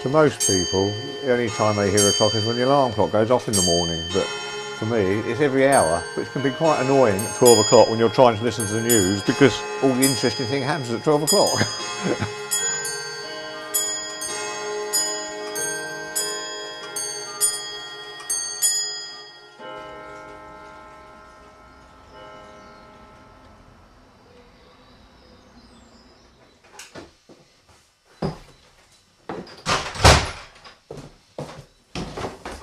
To most people, the only time they hear a clock is when the alarm clock goes off in the morning, but for me it's every hour, which can be quite annoying at 12 o'clock when you're trying to listen to the news because all the interesting thing happens at 12 o'clock.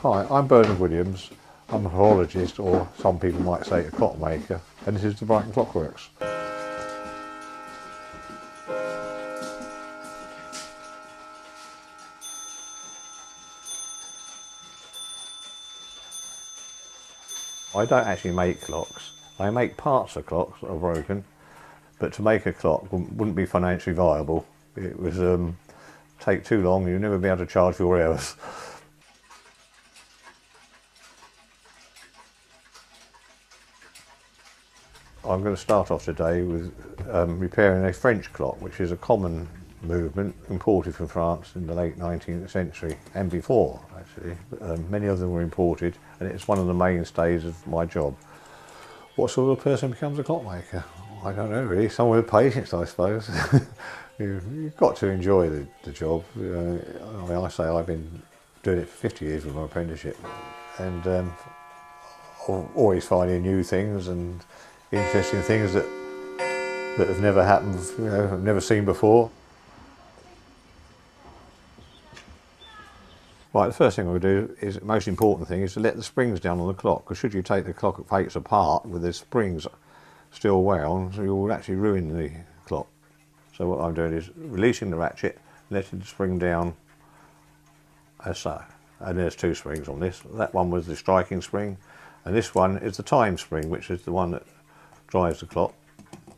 Hi, I'm Bernard Williams. I'm a horologist, or some people might say a clockmaker, and this is the Brighton Clockworks. I don't actually make clocks. I make parts of clocks that are broken, but to make a clock wouldn't be financially viable. It would take too long, you'd never be able to charge for your hours. I'm going to start off today with repairing a French clock, which is a common movement imported from France in the late 19th century and before, actually. Many of them were imported, and it's one of the mainstays of my job. What sort of person becomes a clockmaker? I don't know really, someone with patience, I suppose. You've got to enjoy the job. I mean, I say I've been doing it for 50 years with my apprenticeship, and always finding new things and interesting things that have never happened, I've never seen before. Right, the first thing I'm going to do is, the most important thing, is to let the springs down on the clock, because should you take the clock face apart with the springs still wound, you will actually ruin the clock. So what I'm doing is releasing the ratchet, letting the spring down as so. And there's two springs on this. That one was the striking spring, and this one is the time spring, which is the one that drives the clock.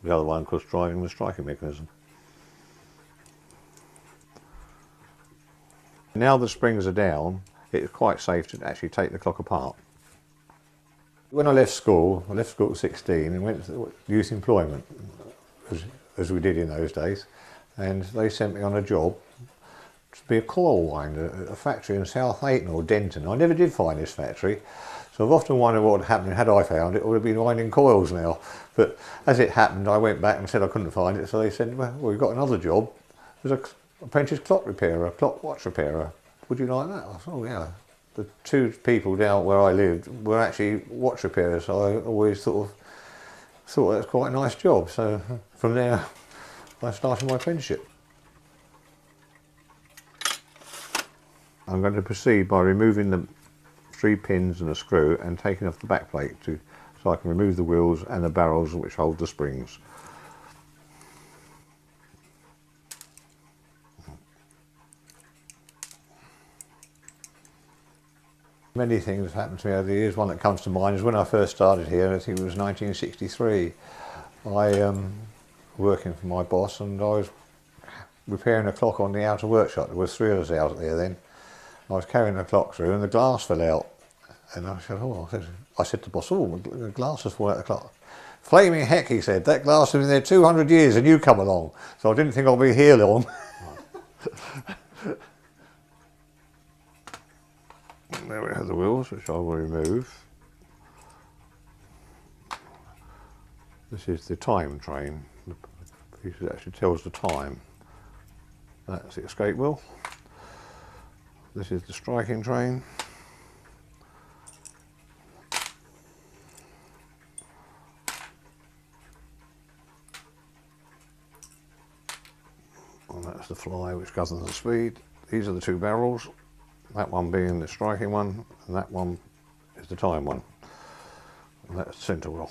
The other one, of course, driving the striking mechanism. Now the springs are down, it's quite safe to actually take the clock apart. When I left school at 16 and went to youth employment, as we did in those days, and they sent me on a job to be a coil winder at a factory in South Ayton or Denton. I never did find this factory, so I've often wondered what would happen had I found it. I would have been winding coils now. But as it happened, I went back and said I couldn't find it, so they said, well, we've got another job. There's an apprentice clock repairer, clock watch repairer. Would you like that? I thought, oh yeah. The two people down where I lived were actually watch repairers, so I always thought that was quite a nice job. So from there, I started my apprenticeship. I'm going to proceed by removing the 3 pins and a screw and taking off the back plate so I can remove the wheels and the barrels which hold the springs. Many things have happened to me over the years. One that comes to mind is when I first started here, I think it was 1963. I working for my boss, and I was repairing a clock on the outer workshop. There was 3 of us out there then. I was carrying the clock through and the glass fell out. And I said, I said to the boss, oh, the glass has fallen out of the clock. Flaming heck, he said, that glass has been there 200 years and you come along. So I didn't think I'd be here long. There we have the wheels, which I will remove. This is the time train. The piece that actually tells the time. That's the escape wheel. This is the striking train. And that's the fly which governs the speed. These are the 2 barrels. That one being the striking one, and that one is the time one. And that's the centre wheel.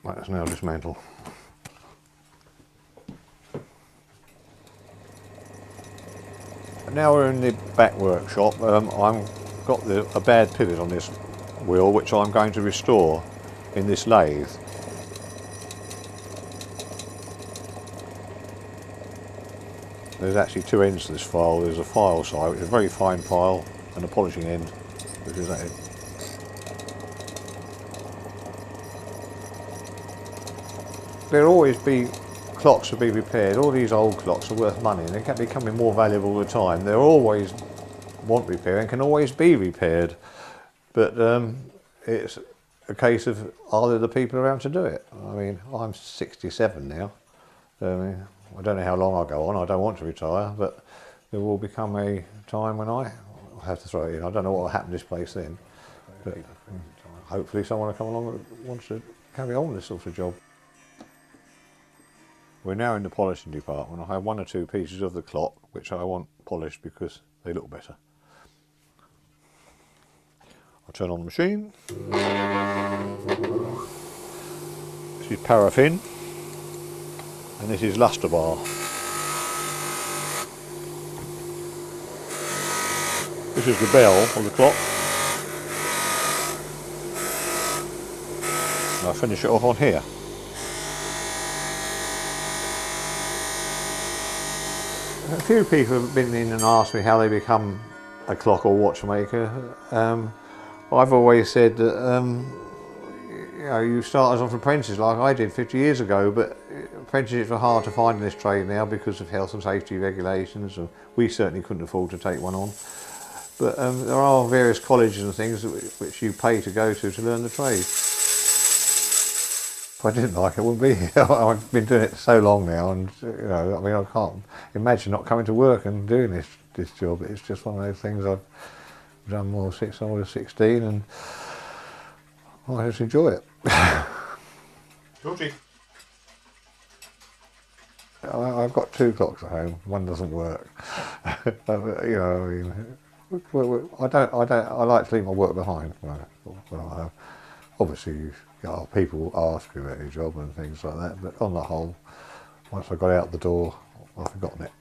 That is now dismantled. Now we're in the back workshop. I've got a bad pivot on this wheel, which I'm going to restore in this lathe. There's actually 2 ends to this file. There's a file side, which is a very fine file, and a polishing end, which is that end. There'll always be clocks to be repaired. All these old clocks are worth money, and they kept becoming more valuable all the time. They always want repair and can always be repaired, but it's a case of are there the people around to do it? I mean, I'm 67 now. I don't know how long I'll go on. I don't want to retire, but there will become a time when I have to throw it in. I don't know what will happen to this place then, but hopefully someone will come along that wants to carry on this sort of job. We're now in the polishing department. I have 1 or 2 pieces of the clock which I want polished because they look better. I'll turn on the machine. This is paraffin and this is luster bar. This is the bell of the clock. And I'll finish it off on here. A few people have been in and asked me how they become a clock or watchmaker. I've always said that you know, you start as an apprentice like I did 50 years ago, but apprenticeships are hard to find in this trade now because of health and safety regulations, and we certainly couldn't afford to take one on. But there are various colleges and things which you pay to go to learn the trade. If I didn't like it, I wouldn't be here. I've been doing it so long now, and you know, I mean, I can't imagine not coming to work and doing this job. It's just one of those things I've done more since I was 16, and I just enjoy it. Georgie. I've got 2 clocks at home. One doesn't work. You know, I mean, I like to leave my work behind. Obviously, you know, people ask you about your job and things like that, but on the whole, once I got out the door, I've forgotten it.